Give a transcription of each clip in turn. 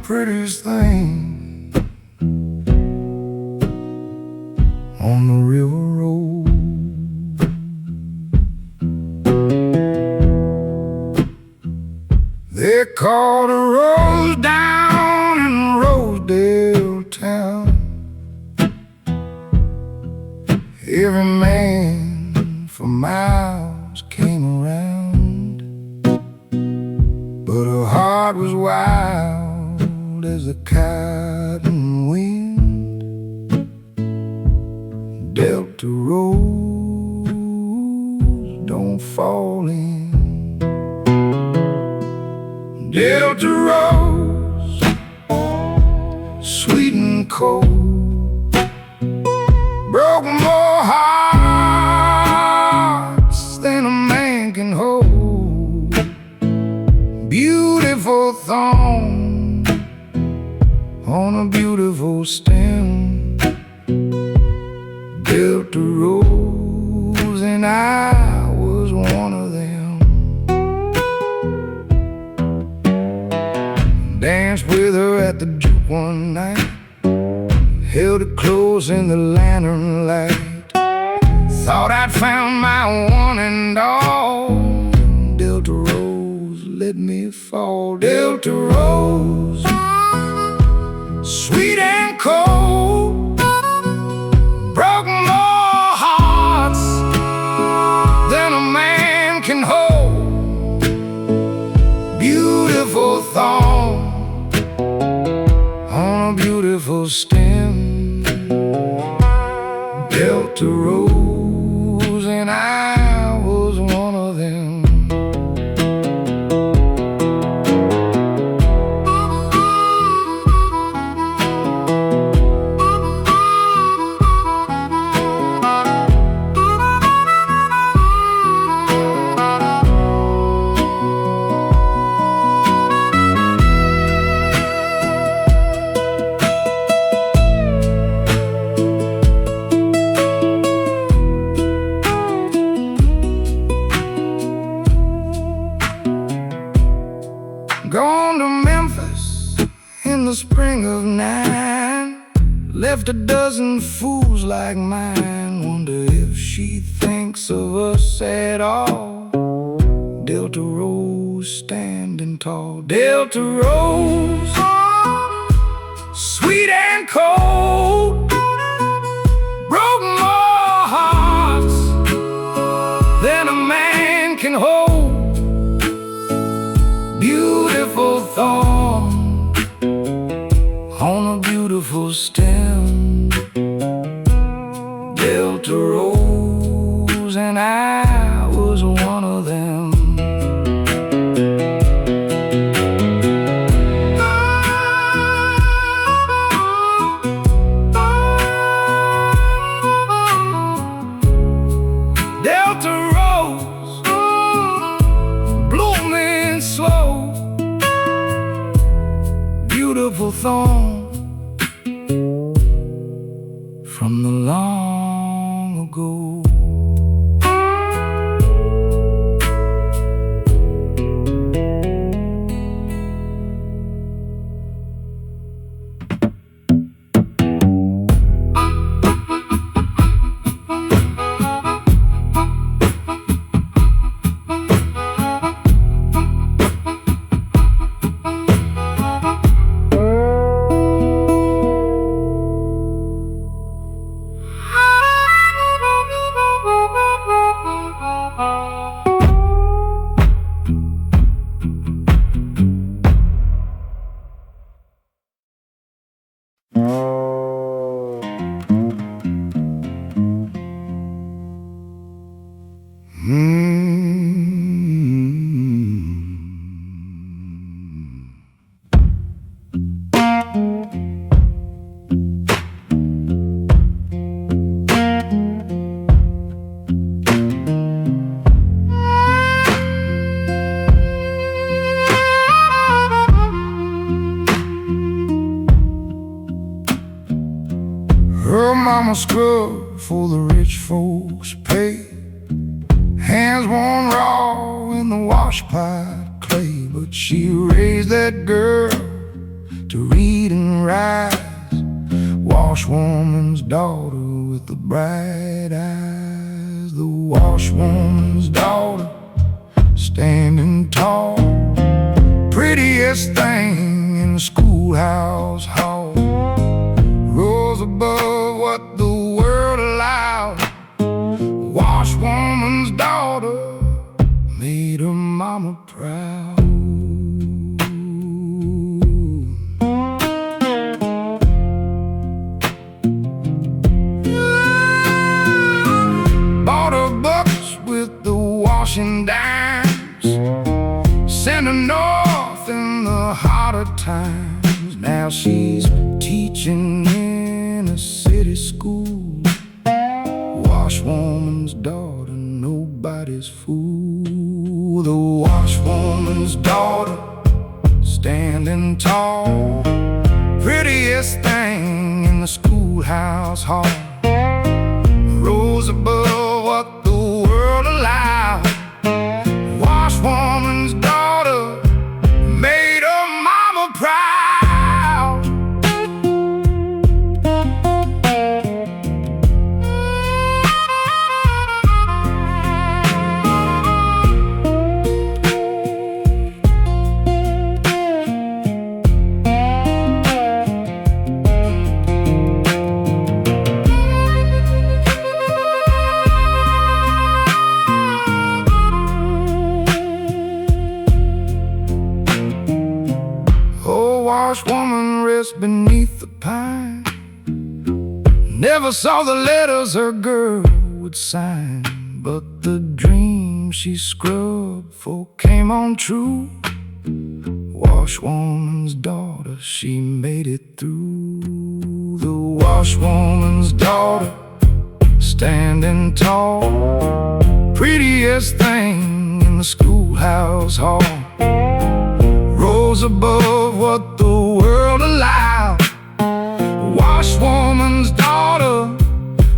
Prettiest thing on the river road. They called a rose down in Rosedale town. Every man for miles came around, but her heart was wild as the cotton wind. Delta rose don't fall in. Delta rose, sweet and cold, broke more hearts than a man can hold. Beautiful thorn on a beautiful stem. Delta rose, and I was one of them. Danced with her at the juke one night, held it close in the lantern light. Thought I'd found my one and all. Delta rose let me fall. Delta rose, sweet and cold, broke more hearts than a man can hold. Beautiful thorn on a beautiful stem. Delta rose, and I was one of them. Gone to Memphis in the spring of '9. Left a dozen fools like mine. Wonder if she thinks of us at all. Delta rose standing tall. Delta rose, sweet and cold, broke more hearts than a man can hold. Beautiful thorn on a beautiful stem. Delta rose, and I was one of them. Delta rose, blooming slow, beautiful thorn from the long ago. Her mama scrubbed for the rich folks pay. hands warm raw in the washpot clay, but she raised that girl to read and rise. Washwoman's daughter with the bright eyes. The washwoman's daughter, standing tall, prettiest thing in the schoolhouse hall. Rose above what the world allowed. Washwoman's daughter made her mama proud. Bought her books with the washing dimes, sent her north in the harder times. Now she's teaching in a city school. Washwoman's daughter, nobody's fool. The washwoman's daughter, standing tall, prettiest thing in the schoolhouse hall. Rose above what the world allowed. Washwoman's daughter made her mama proud. Washwoman rests beneath the pine, never saw the letters her girl would sign, but the dream she scrubbed for came on true. Washwoman's daughter, she made it through. The washwoman's daughter, standing tall, prettiest thing in the schoolhouse hall. Rose above what the world allowed. Washwoman's daughter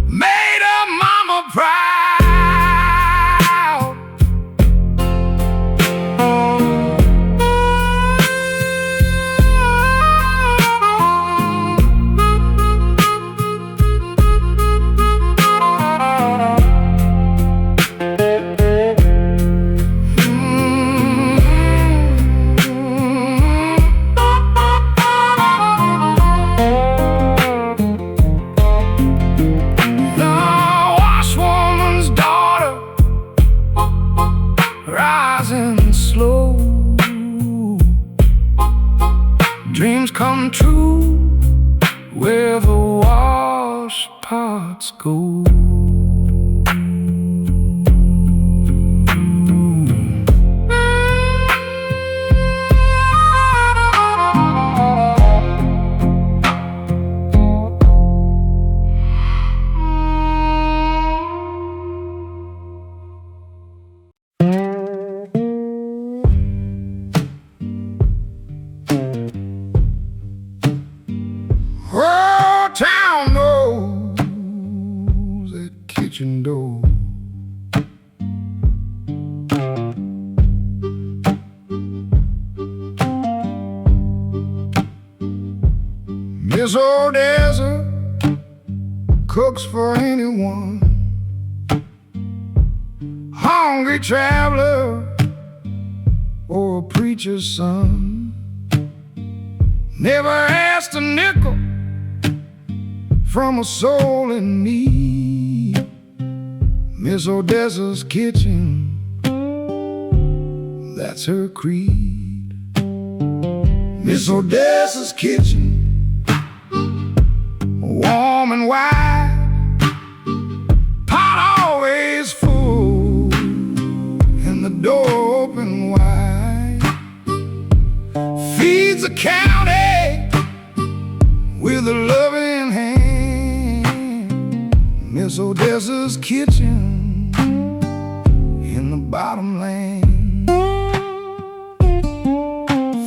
made her mama proud. Rising slow, dreams come true where the wash pots go. Whole town knows that kitchen door. Miss Odessa cooks for anyone, hungry traveler or a preacher's son. Never asked a nickel from a soul in need. Miss Odessa's kitchen, that's her creed. Miss Odessa's kitchen, warm and wide, pot always full, and the door open wide. Feeds the county with a loving hand. Miss Odessa's kitchen in the bottomland.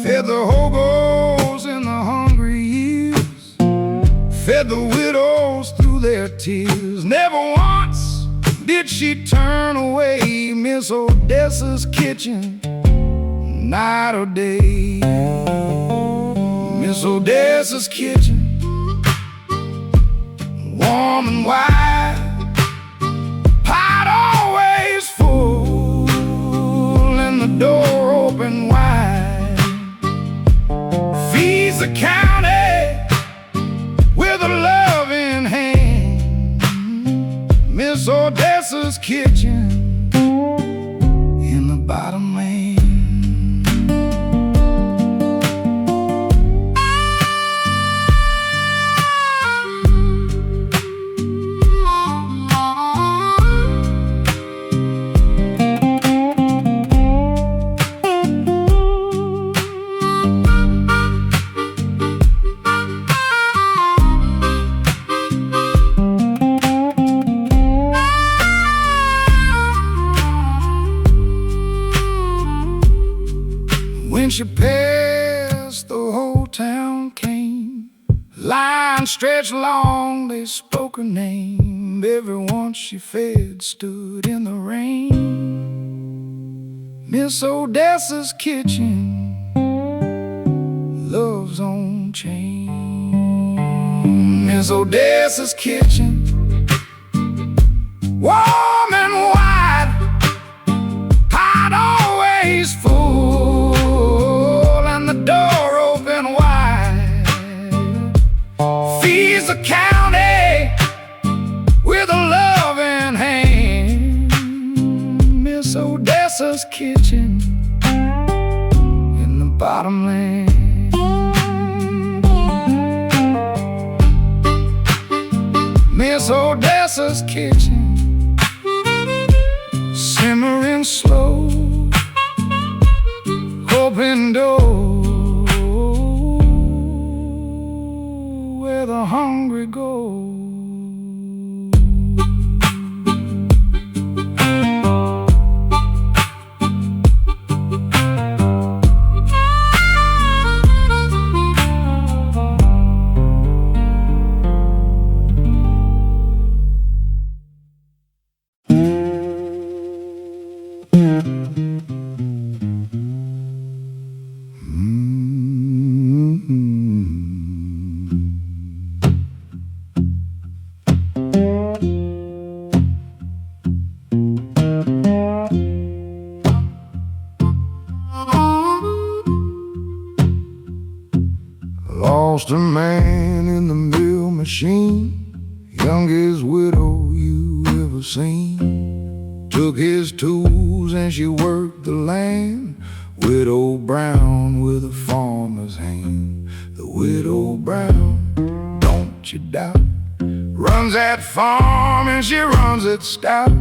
Fed the hobos in the hungry years, fed the widows through their tears. Never once did she turn away Miss Odessa's kitchen night or day? Miss Odessa's kitchen, warm and wide, pot always full and the door open wide. Feeds the county with a loving hand. Miss Odessa's kitchen in the bottom lane. When she passed, the whole town came. Line stretched long, they spoke her name. Everyone she fed stood in the rain. Miss Odessa's kitchen, love's own chain. Miss Odessa's kitchen, warm and wide, pot always full, the door open wide. Feeds the county with a loving hand. Miss Odessa's kitchen in the bottom land. Miss Odessa's kitchen, simmering slow, open door where the hungry go. Lost a man in the mill machine, youngest widow you ever seen. Took his tools and she worked the land. Widow Brown with a farmer's hand. The Widow Brown, don't you doubt, runs that farm and she runs it stout.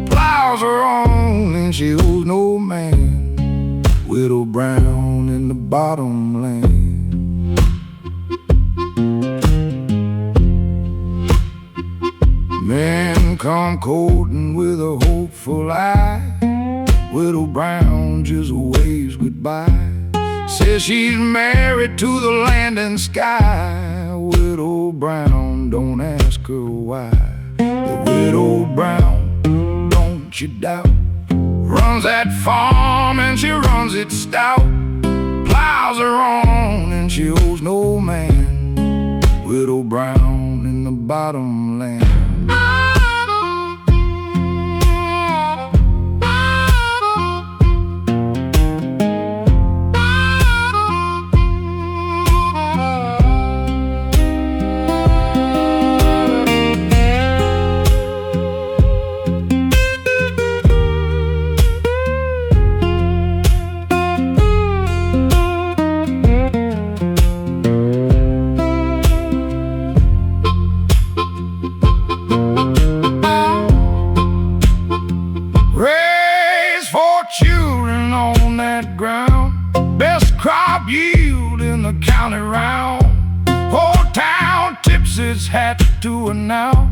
Plows her own and she owes no man. Widow Brown in the bottom land. Men come courting with a hopeful eye. Widow Brown just waves goodbye. Says she's married to the land and sky. Widow Brown, don't ask her why. The Widow Brown, don't you doubt, runs that farm and she runs it stout. Plows her own and she owes no man. Widow Brown in the bottom land. Children on that ground, best crop yield in the county round. Whole town tips its hat to her now.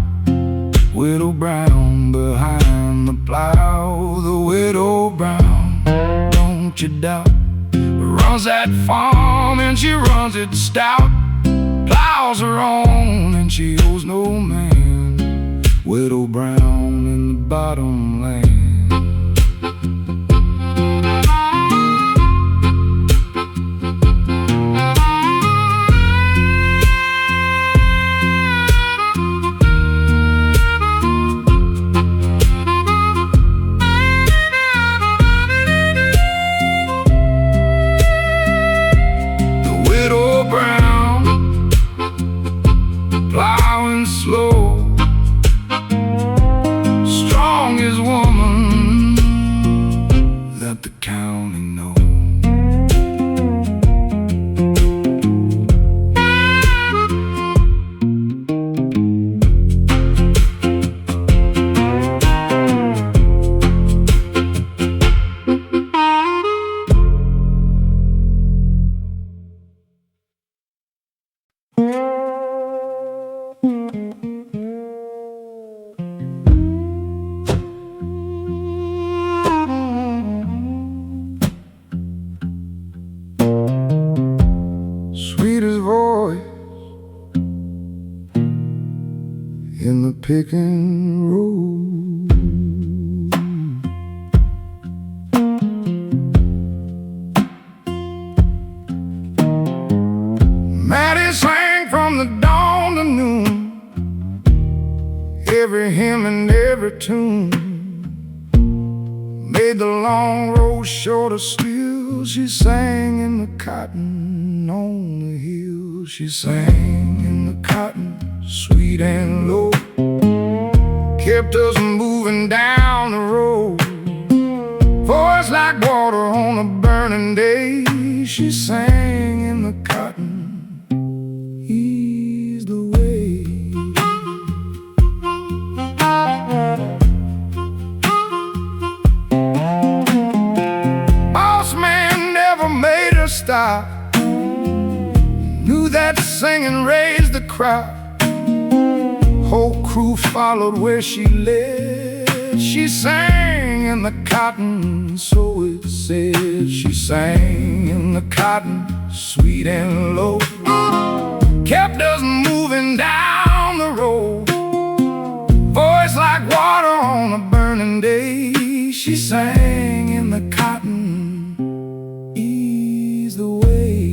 Widow Brown behind the plow. The Widow Brown, don't you doubt, runs that farm and she runs it stout. Plows her own and she owes no man. Widow Brown in the bottom land. Plowing slow, strongest woman that the county knows. Sweetest voice in the picking road. Maddie sang from the dawn to noon, every hymn and every tune made the long road shorter still. She sang in the cotton on the hill. She sang in the cotton, sweet and low, kept us moving down the road. Voice like water on a burning day. She sang in the cotton, ease the way. Boss man never made her stop, knew that singing raised the crowd. Whole crew followed where she led. She sang in the cotton, so it said. She sang in the cotton, sweet and low, kept us moving down the road. Voice like water on a burning day. She sang in the cotton, ease the way.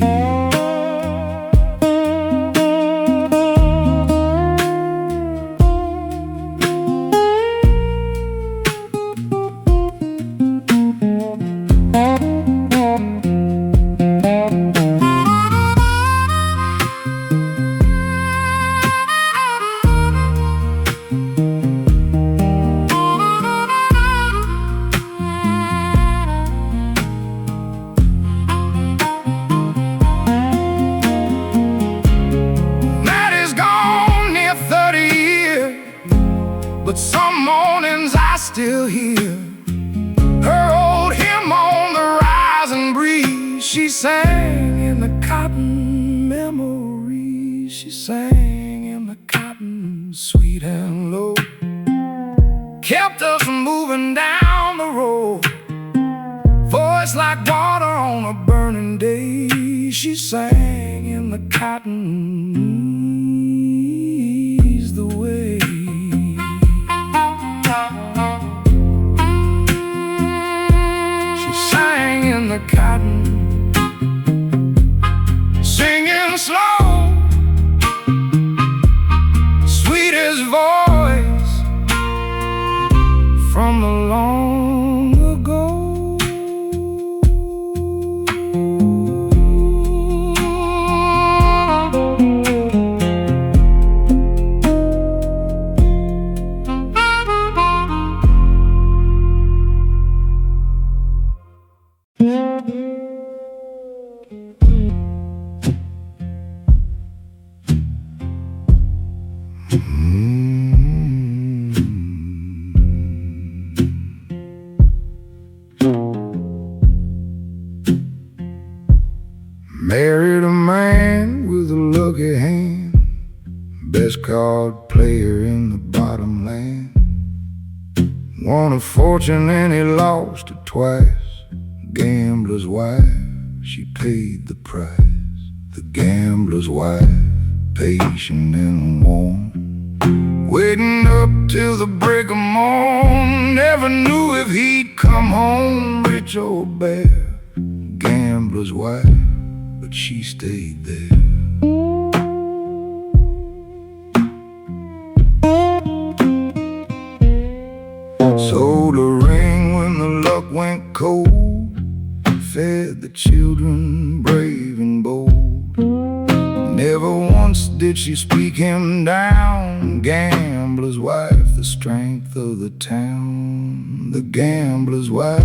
But some mornings I still hear her old hymn on the rising breeze. She sang in the cotton memories. She sang in the cotton, sweet and low, kept us moving down the road. Voice like water on a burning day. She sang in the cotton, ease the way. In the cotton, singing slow, sweetest voice from the long ago. Married a man with a lucky hand, best card player in the bottom land. Won a fortune and he lost it twice. Gambler's wife, she paid the price. The gambler's wife, patient and warm, waiting up till the break of morn. Never knew if he'd come home. Rich old bear, gambler's wife, but she stayed there. Sold a ring when the luck went cold, fed the children brave and bold. Never once did she speak him down. Gambler's wife, the strength of the town. The gambler's wife,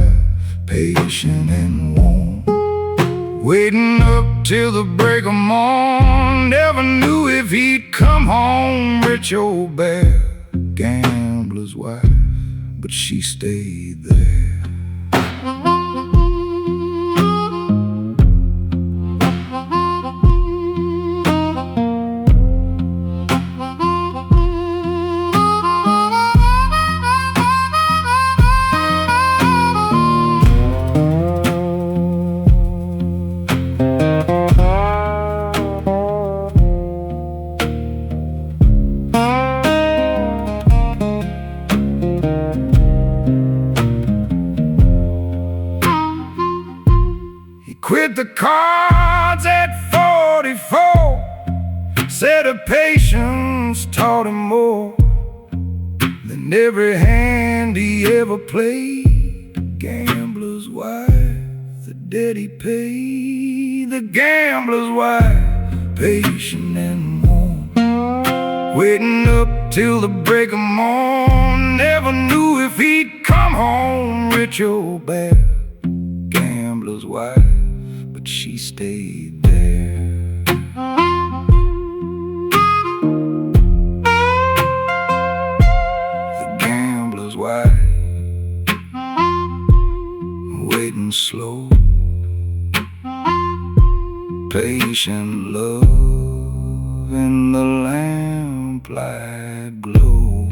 patient and warm, waiting up till the break of morn. Never knew if he'd come home. Rich old bear, gambler's wife, but she stayed there. Quit the cards at 44. Said her patience taught him more than every hand he ever played. The gambler's wife, the debt he paid. The gambler's wife, patient and warm, waiting up till the break of morn. Never knew if he'd come home. Rich old bear, gambler's wife, but she stayed there. The gambler's wife, waiting slow, patient love in the lamplight glow.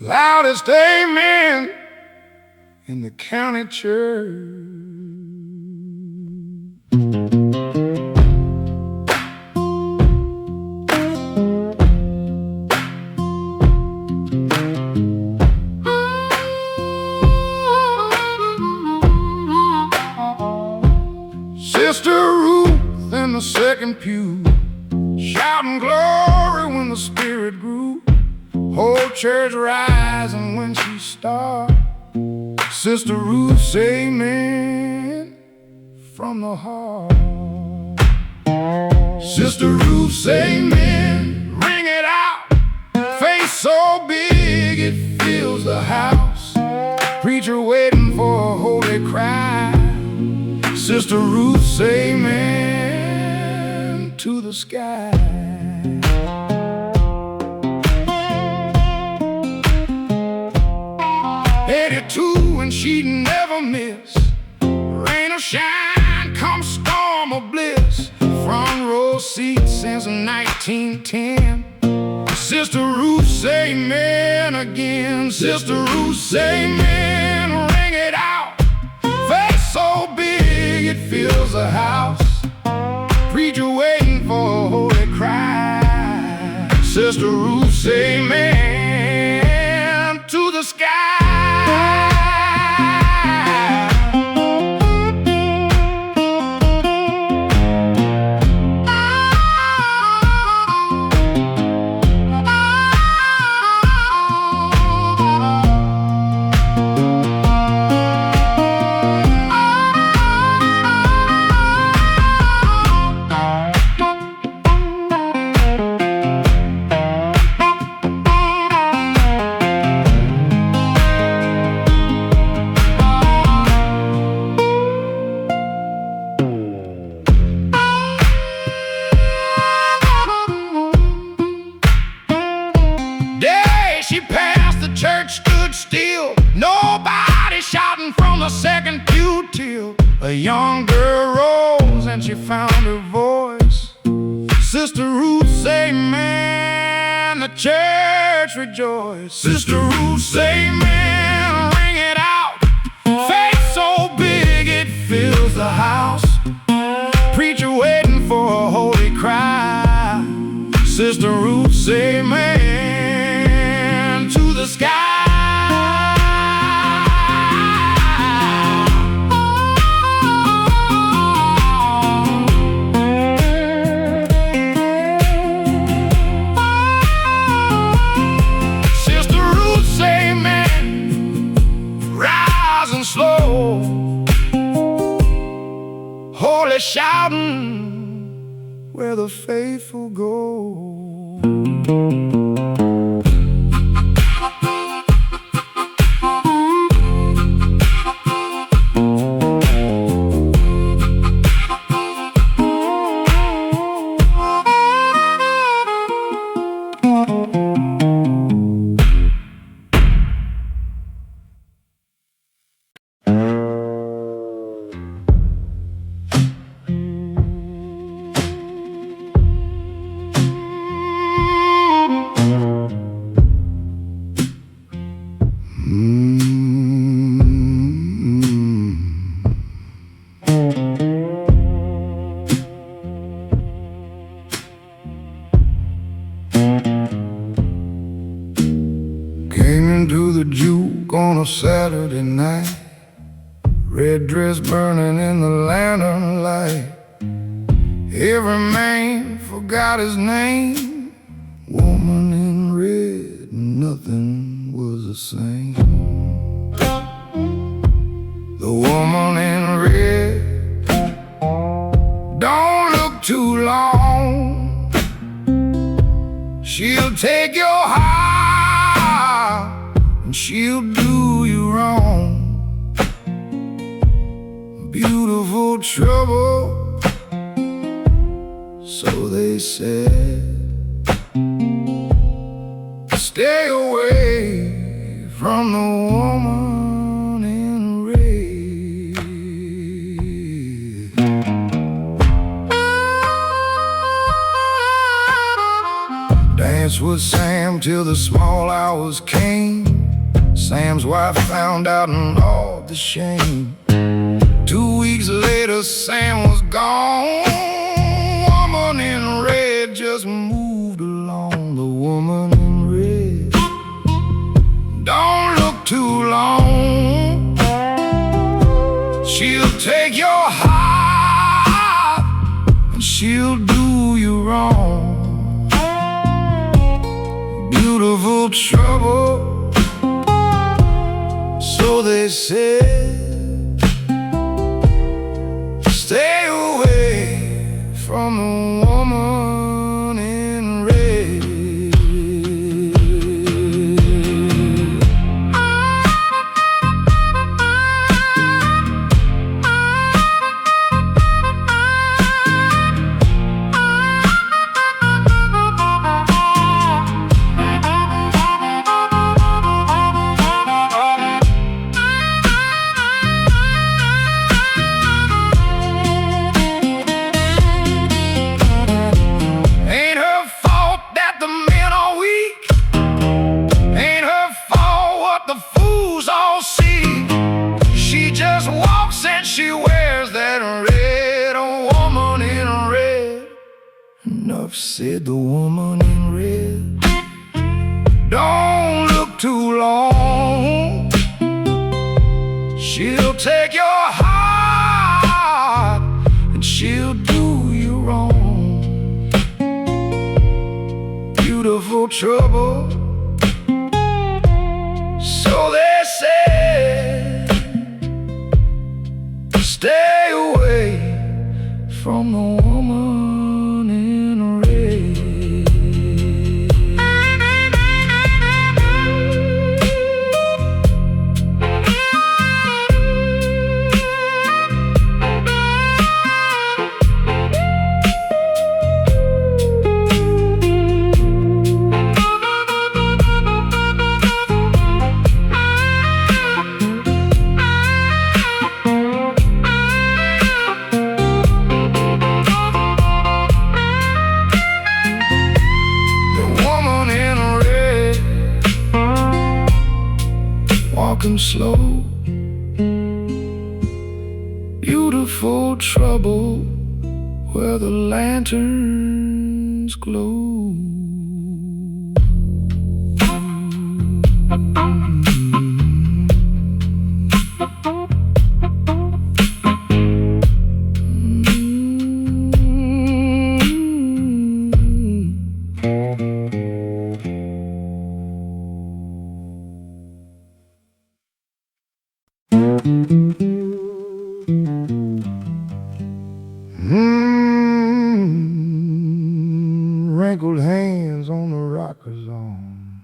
Loudest amen in the county church. Sister Ruth in the second pew, shouting glory when the spirit grew. Whole church rising when she started. Sister Ruth say amen from the heart. Sister Ruth say amen, ring it out. Face so big it fills the house. Preacher waiting for a holy cry. Sister Ruth say amen to the sky. 82 and she'd never miss. Rain or shine, come storm or bliss. Front row seat since 1910. Sister Ruth say amen again. Sister Ruth say amen, ring it out. Face so big it fills the house. Preacher waiting for a holy cry. Sister Ruth say amen to the sky. she passed, the church stood still. Nobody shouting from the second pew till a young girl rose and she found her voice. Sister Ruth say amen, the church rejoiced. Sister Ruth say amen, ring it out. Faith so big it fills the house. Preacher waiting for a holy cry. Sister Ruth say amen to the sky. Sister Ruth say amen, rising slow, holy shouting where the faithful go. Came into the juke on a Saturday night, red dress burning in the lantern light. Every man forgot his name, woman in red, nothing was the same. The woman in red don't look too long, she'll take your heart and she'll do you wrong. Beautiful trouble, so they said. Stay away from the woman in red. Danced with Sam till the small hours came. Sam's wife found out and all the shame. 2 weeks later, Sam was gone. Woman in red just moved along. The woman in red don't look too long, she'll take your heart and she'll do you wrong. Beautiful trouble, so they said. Stay away from the woman in red. She wears that red, a woman in red. Enough said, the woman in red don't look too long, she'll take your heart and she'll do you wrong. Beautiful trouble, so they said. Stay away from the woman in red. walking slow. Beautiful trouble where the lanterns glow. Wrinkled hands on the rocker's arm.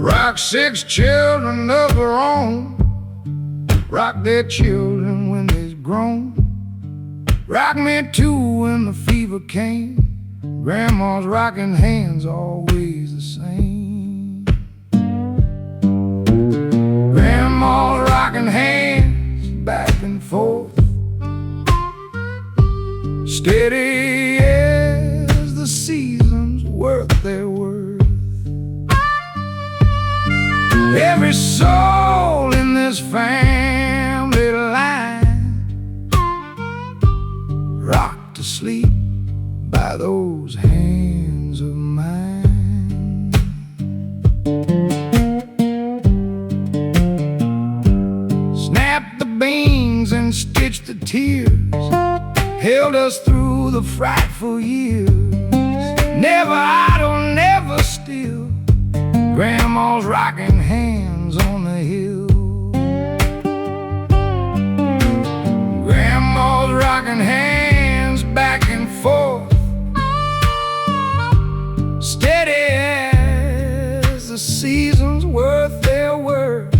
Rock 6 children of their own. Rock their children when they're grown. Rock me too when the fever came. Grandma's rocking hands always the same. Grandma's rocking hands back and forth, steady as the seasons worth their worth. Every soul in this family line rocked to sleep by those hands of mine. Snapped the beans and stitched the tears, held us through the frightful years. Never idle, never still. Grandma's rocking hands on the hill. Grandma's rocking hands back and forth, steady as the seasons worth their worth.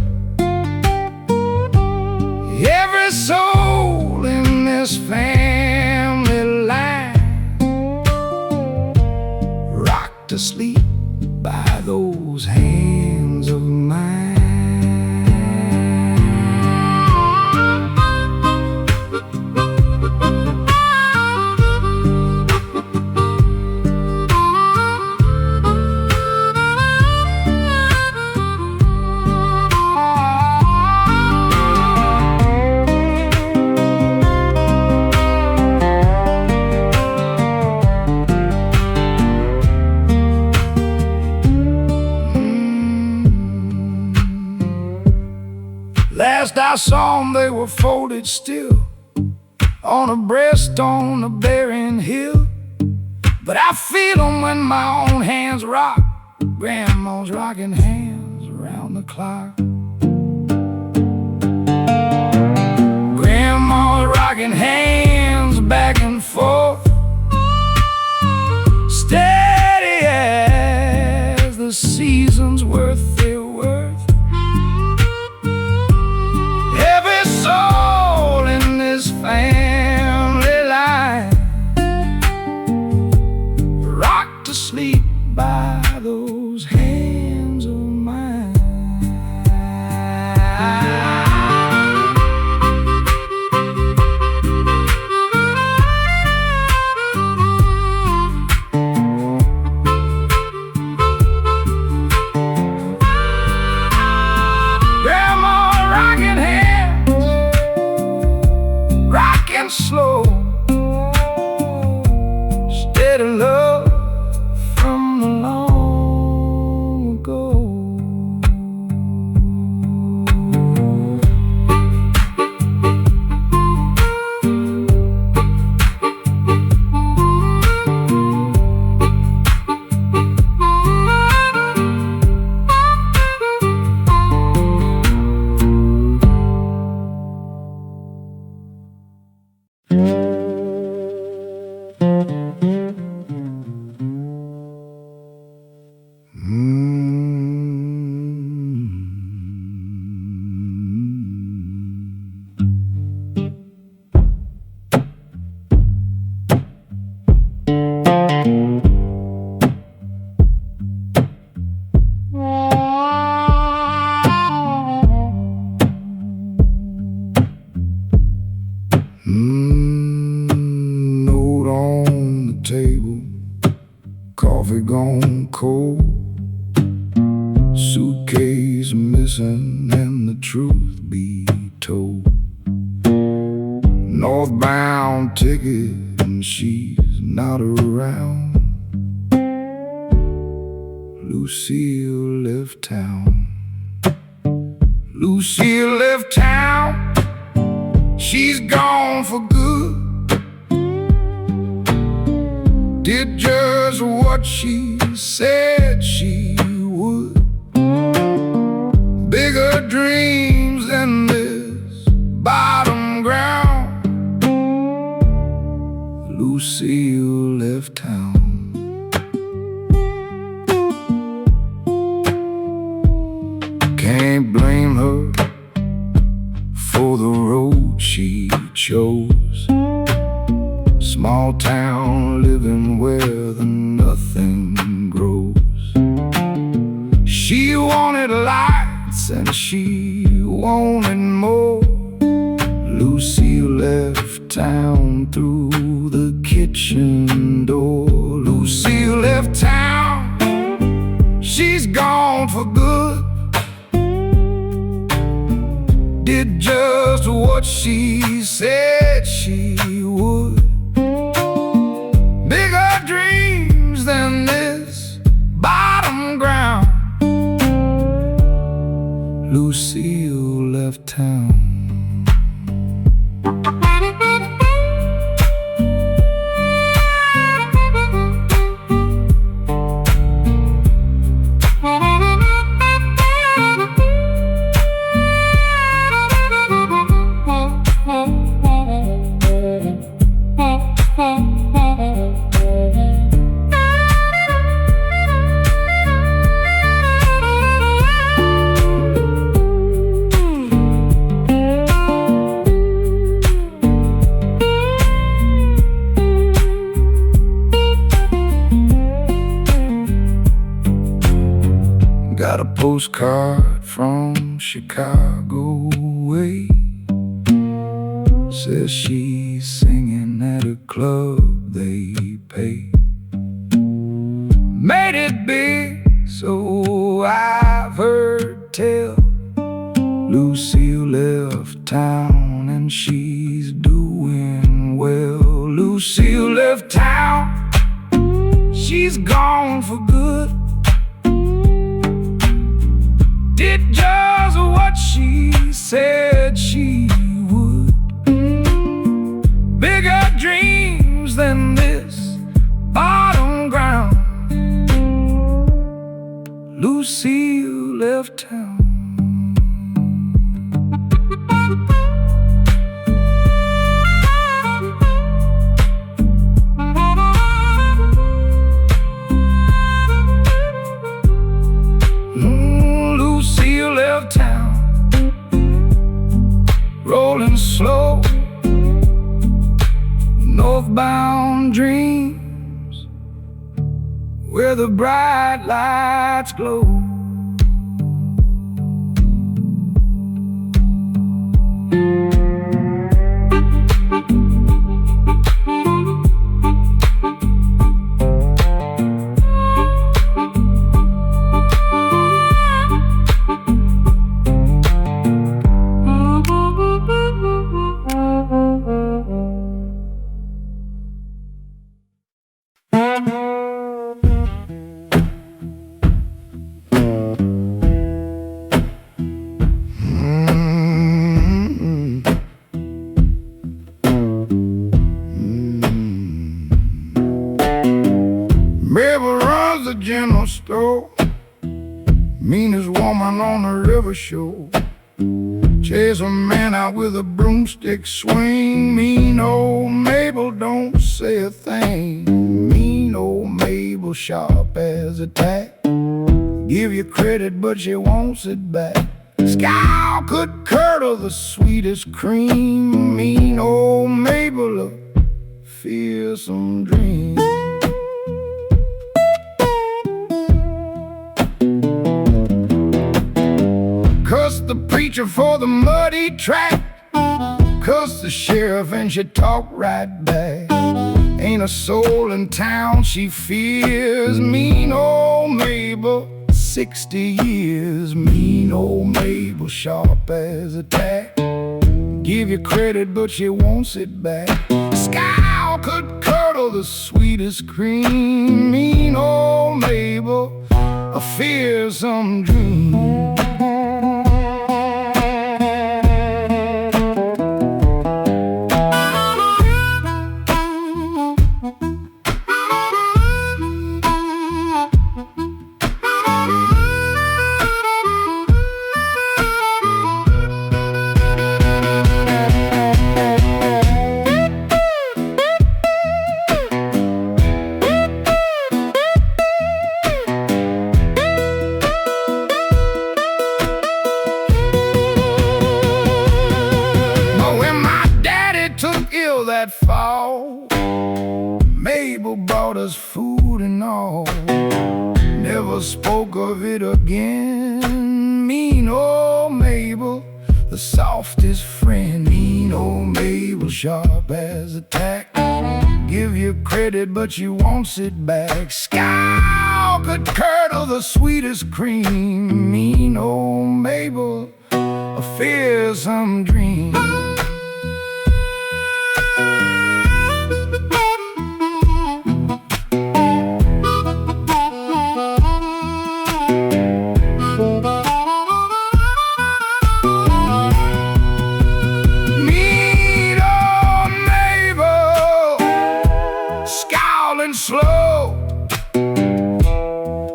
Every soul in this family line rocked to sleep by those hands of mine. Last I saw them, they were folded still on a breast on a barren hill. But I feel them when my own hands rock. Grandma's rocking hands around the clock. Grandma's rocking hands back and forth, steady as the seasons worth their worth. Every soul in this family line rocked to sleep by those hands of mine. she's missing, and the truth be told, northbound ticket and she's not around. Lucille left town. Lucille left town. She's gone for good. Did just what she said she would. Bigger dreams than this bottom ground. Lucille left town. Can't blame her for the road she chose. Small town living where the nothing grows. She wanted lights and she wanted more. Lucille left town through the kitchen door. Lucille left town. She's gone for good. Did just what she said she would. Bigger dreams than this bottom ground. Lucille left town. Got a postcard from Chicago way. Says she's singing at a club they pay. Made it big, so I've heard tell. Lucille left town and she's doing well. Lucille left town. She's gone for good. Did just what she said she would. Bigger dreams than this bottom ground. Lucille left town. Left town, rolling slow, northbound dreams where the bright lights glow. Mabel runs the general store, meanest woman on the river shore. Chase a man out with a broomstick swing. Mean old Mabel don't say a thing. Mean old Mabel sharp as a tack. Give you credit but she wants it back. Scow could curdle the sweetest cream. Mean old Mabel, a fearsome dream. Cuss the preacher for the muddy track. Cuss the sheriff and she talk right back. Ain't a soul in town she fears. Mean old Mabel 60 years. Mean old Mabel, sharp as a tack. Give you credit, but she won't sit back. Scowl could curdle the sweetest cream. Mean old Mabel, a fearsome dream. That fall, Mabel brought us food and all. Never spoke of it again. Mean old Mabel, the softest friend. Mean old Mabel, sharp as a tack. Give you credit, but you won't sit back. Scowl could curdle the sweetest cream. Mean old Mabel, a fearsome dream. Slow,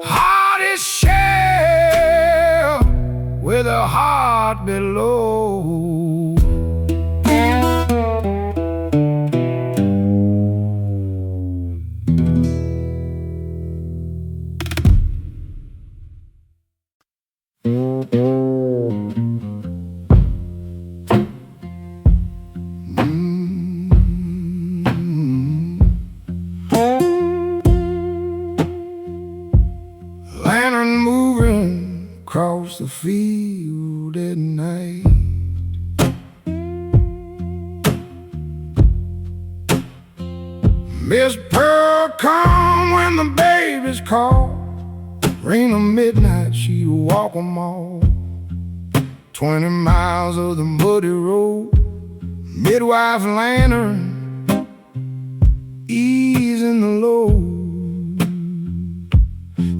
heart is shell with a heart below. Across the field at night, Miss Pearl come when the babies call. Ring of midnight, she'd walk 'em all. 20 miles of the muddy road, midwife lantern, easing the load.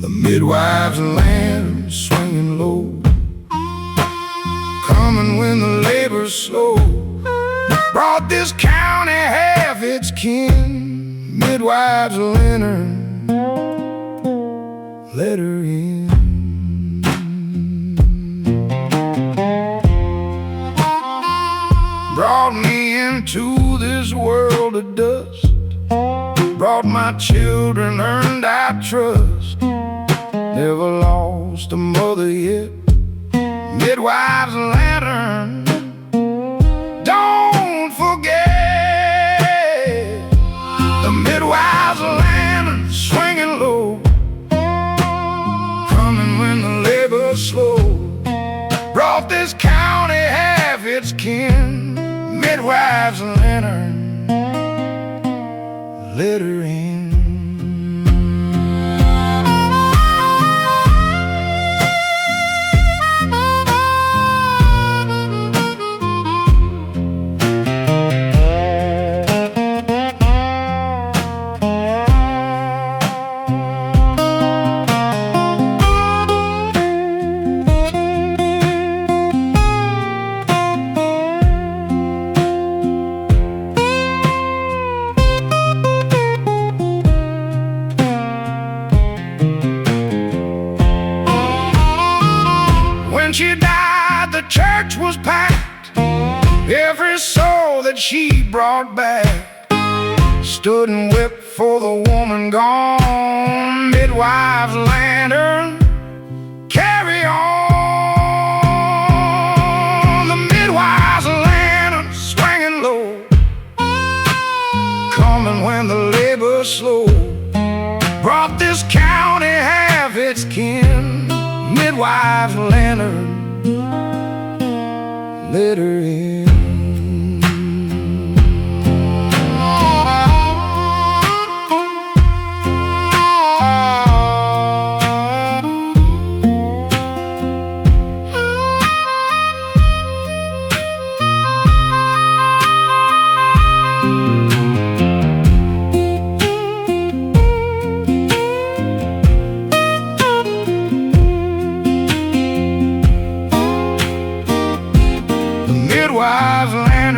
The midwife's lantern swinging low, coming when the labor's slow. Brought this county half its kin. Midwife's lantern, let her in. Brought me into this world of dust. Brought my children, earned our trust. Never lost a mother yet. Midwife's lantern, don't forget. The midwife's lantern swinging low, coming when the labor's slow. Brought this county half its kin. Midwife's lantern, let her in. When she died, the church was packed. Every soul that she brought back stood and wept for the woman gone. Midwife's lantern, carry on. The midwife's lantern swinging low, coming when the labor's slow. Brought this county half its kin. Midwife's lantern, let her in. midwife's lantern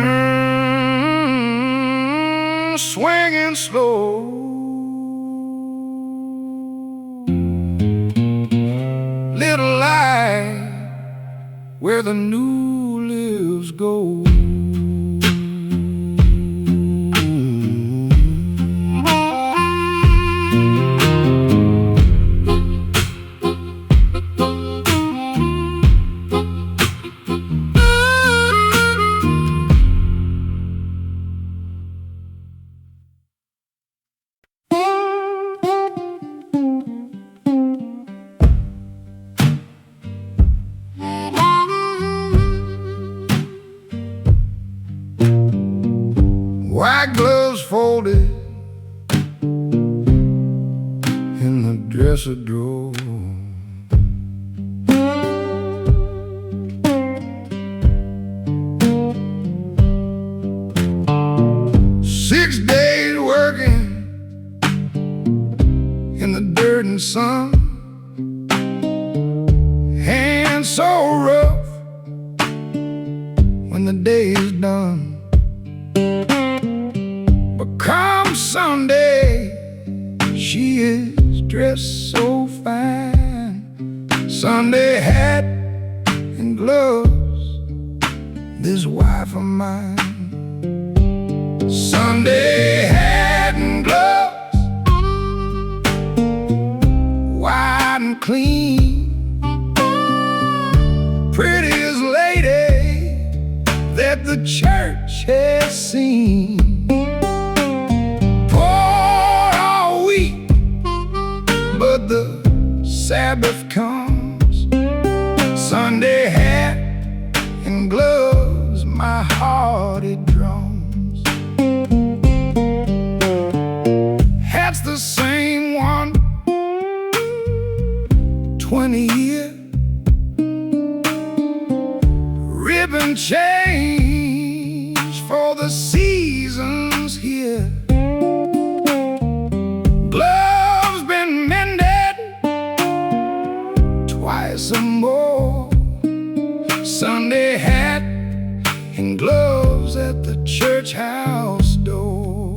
swinging slow. Little light where the new lives go. White gloves folded in the dresser drawer. Six days working in the dirt and sun, hands so rough when the day is done. Come Sunday, she is dressed so fine. Sunday hat and gloves, this wife of mine. Sunday hat and gloves, white and clean. Prettiest lady that the church has seen. But the Sabbath comes, Sunday hat and gloves, my heart it drums. Hat's the same one, 20 years. Ribbon change for the seasons here. Some more. Sunday hat and gloves at the church house door.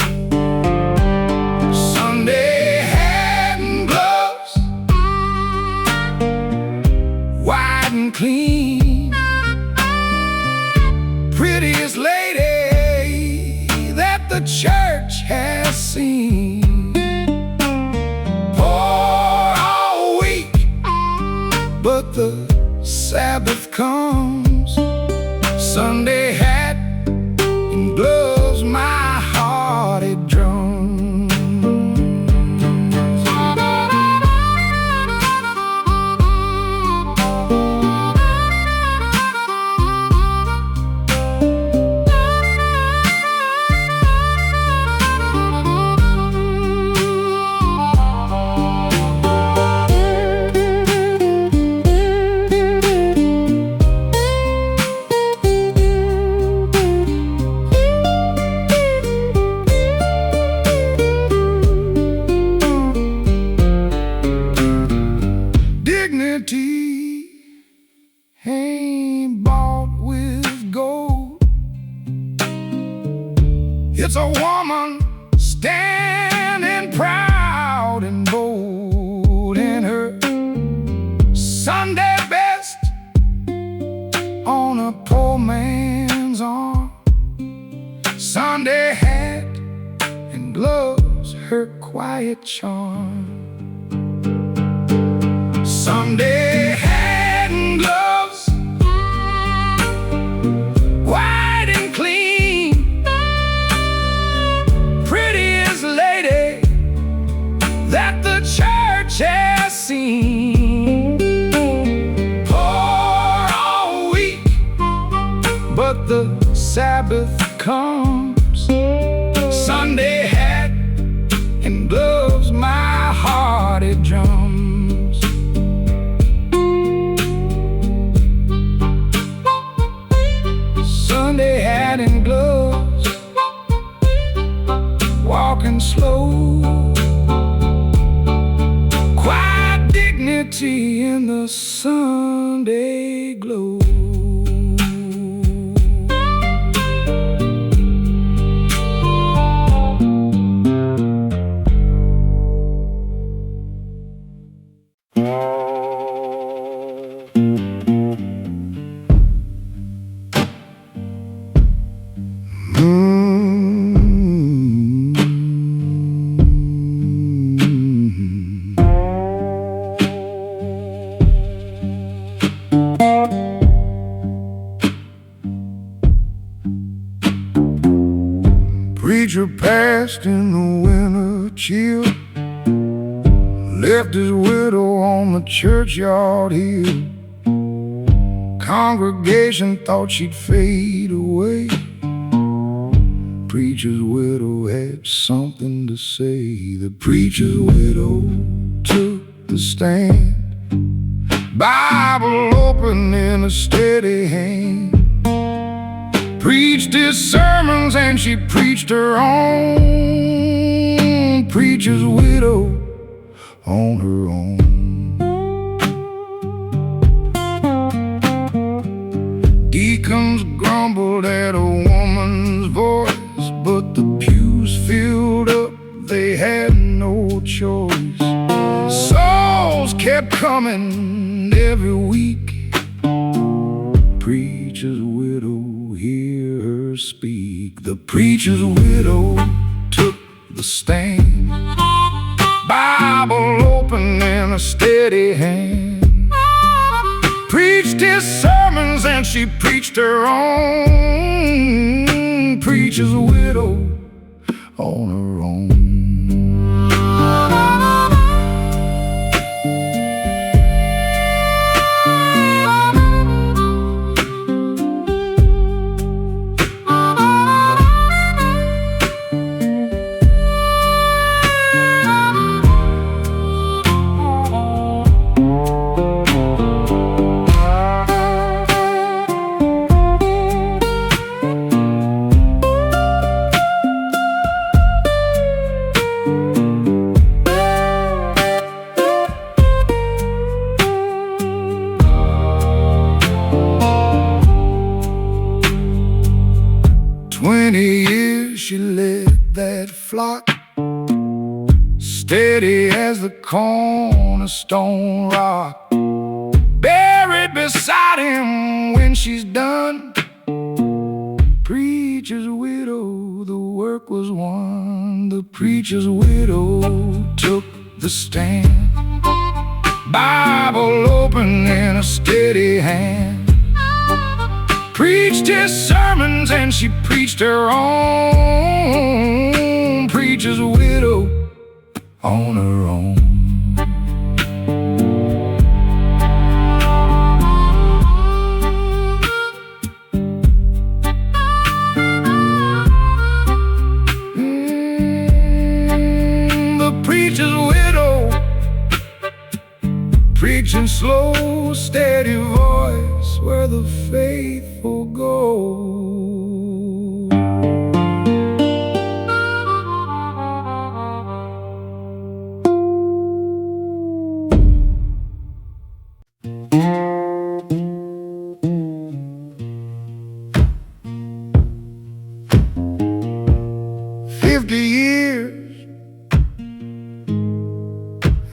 Sunday hat and gloves, white and clean. Prettiest lady that the church has seen. But the Sabbath comes, Sunday hat and gloves, my heart it drums. Dignity ain't bought with gold. It's a woman standing proud and bold in her Sunday best on a poor man's arm. Sunday hat and gloves, her quiet charm. Sunday hat and gloves, white and clean. Prettiest lady that the church has seen. Poor all week, but the Sabbath comes. Sunday hat and gloves, my heart it drums. Sunday hat and gloves, walking slow, quiet dignity in the Sunday glow. Preacher passed in the winter chill, left his widow on the churchyard hill. Congregation thought she'd fade away. Preacher's widow had something to say. The preacher's widow took the stand, Bible open in a steady hand. Preached his sermons and she preached her own. Preacher's widow on her own. Deacons grumbled at a woman's voice, but the pews filled up, they had no choice. Souls kept coming every week. Preacher's widow, hear her speak. The preacher's widow took the stand, Bible open in a steady hand. Preached his sermons and she preached her own. Preacher's widow on her own. 20 years she led that flock, steady as the cornerstone rock. Buried beside him when she's done. Preacher's widow, the work was won. The preacher's widow took the stand, Bible open in a steady hand. Preached his sermons and she preached her own. Preacher's widow on her own. The preacher's widow, preaching slow, steady voice where the faithful go.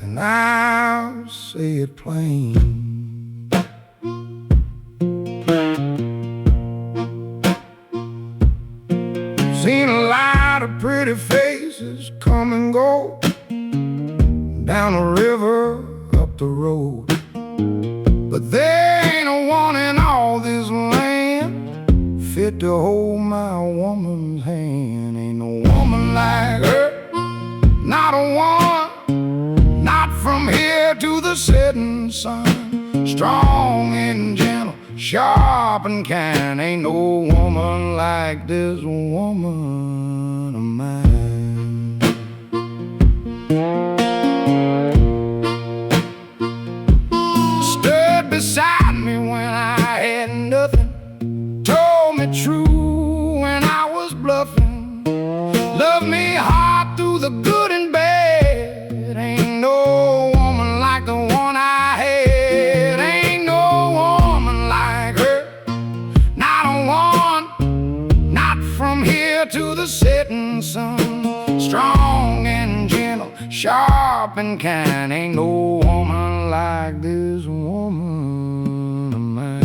And I'll say it plain. Seen a lot of pretty faces come and go, down the river, up the road. But there ain't a one in all this land fit to hold my woman's hand. Ain't no woman like her, not a one. From here to the setting sun, strong and gentle, sharp and kind. Ain't no woman like this woman of mine. Stood beside me when I had nothing, told me true when I was bluffing, loved me hard through the good and bad. Ain't no woman like the one I had. Ain't no woman like her, not a one. Not from here to the setting sun, strong and gentle, sharp and kind. Ain't no woman like this woman of mine.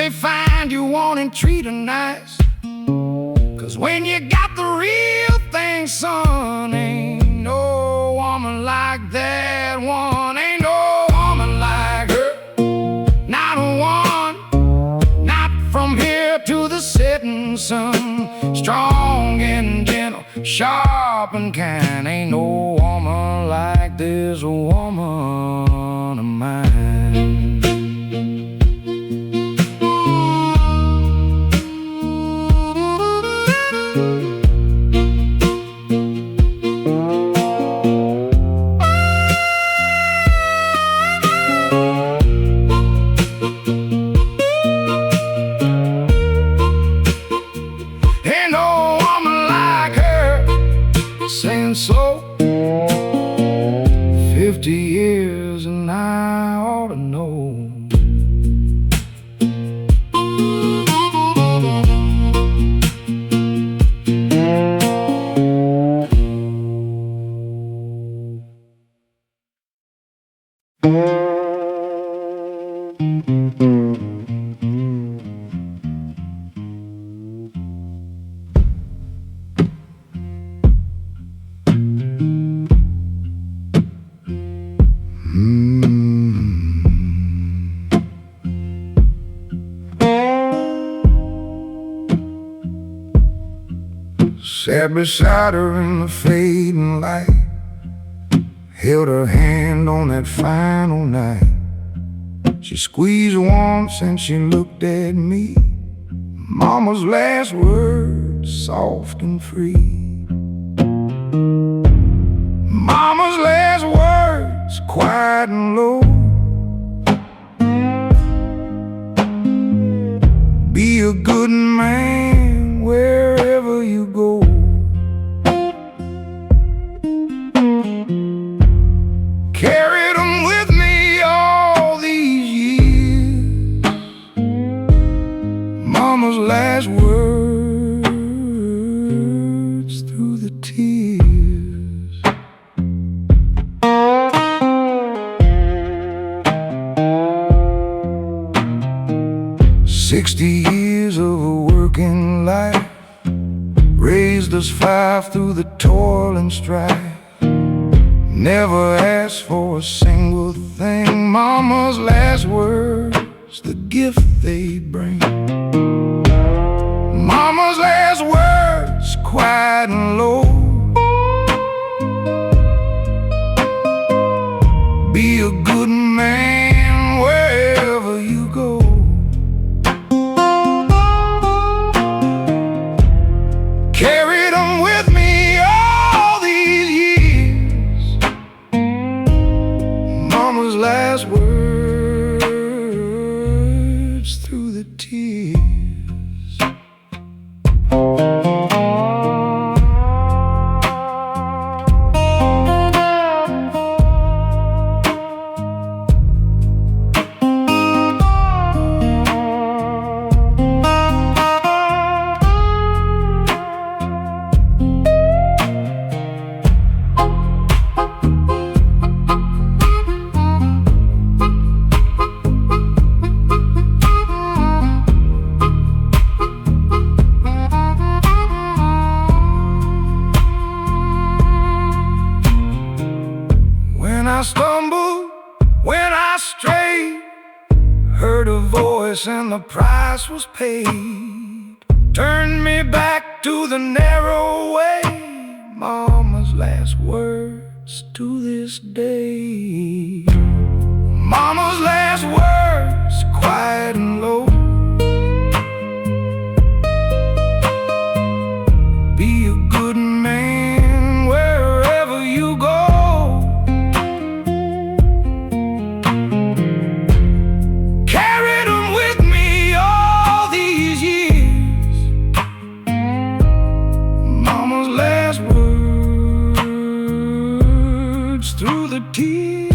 they find you wanting treat her nice. 'Cause when you got the real thing, son, ain't no woman like that one. Ain't no woman like her, not one. Not from here to the setting sun. Strong and gentle, sharp and kind. Ain't no woman like this woman of mine. Saying so 50 years and I ought to know. Sat beside her in the fading light, held her hand on that final night. She squeezed once and she looked at me. Mama's last words, soft and free. Mama's last words, quiet and low. Be a good man wherever you go. Carried them with me all these years. Mama's last words through the tears. 60 years of a working life raised us 5 through the toil and strife. Never asked for a single thing. Mama's last words, the gift they bring. Mama's last words, quiet and low. Be a good man wherever you go. Carried them with me all these years. Mama's last words through the tears. When I stumbled, when I strayed, heard a voice and the price was paid. Turned me back to the narrow way. Mama's last words to this day. Mama's last words, quiet and low. Be a good man wherever you go. Carried them with me all these years. Mama's last words through the tears.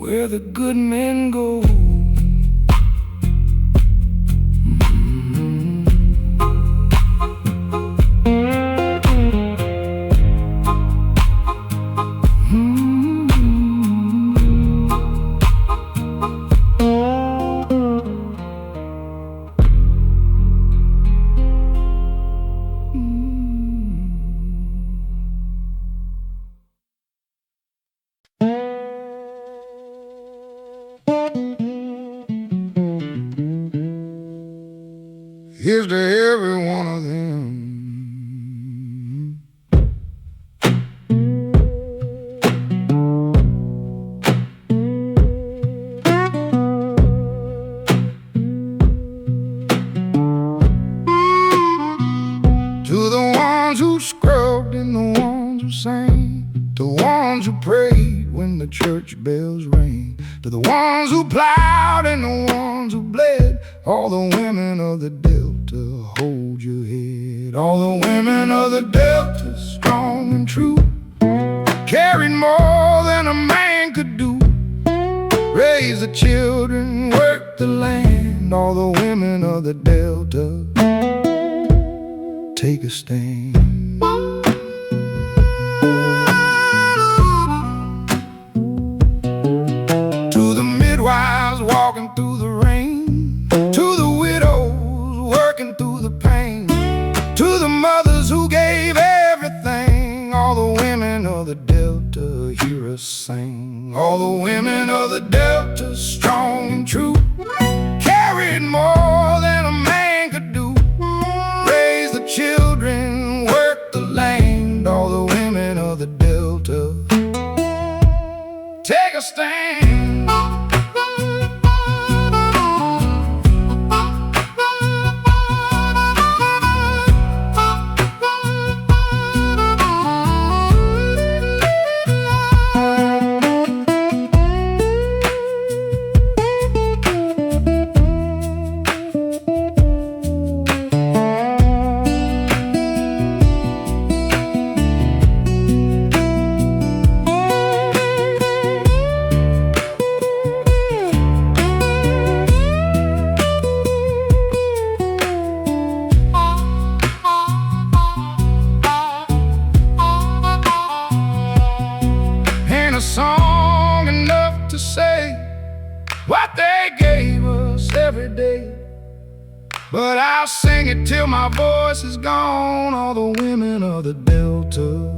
where the good men go. Here's to every one of them. To the ones who scrubbed and the ones who sang, to the ones who prayed when the church bells rang, to the ones who plowed and the ones who bled, all the women of the Delta, hold your head. All the women of the Delta, strong and true, carried more than a man could do. Raise the children, work the land. All the women of the Delta, take a stand. To the midwives walking through the rain, to the widows working through the pain, to the mothers who gave everything, all the women of the Delta, hear us sing. All the women of the Delta, strong and true, carried more than a man could do. Raise the children, work the land. All the women of the Delta, take a stand. Song enough to say what they gave us every day, but I'll sing it till my voice is gone. All the women of the Delta,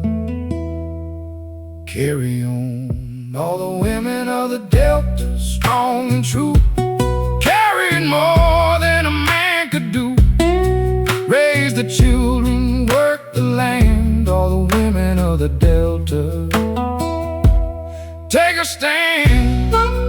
carry on. All the women of the Delta, strong and true, carried more than a man could do. Raise the children, work the land. All the women of the Delta, take a stand.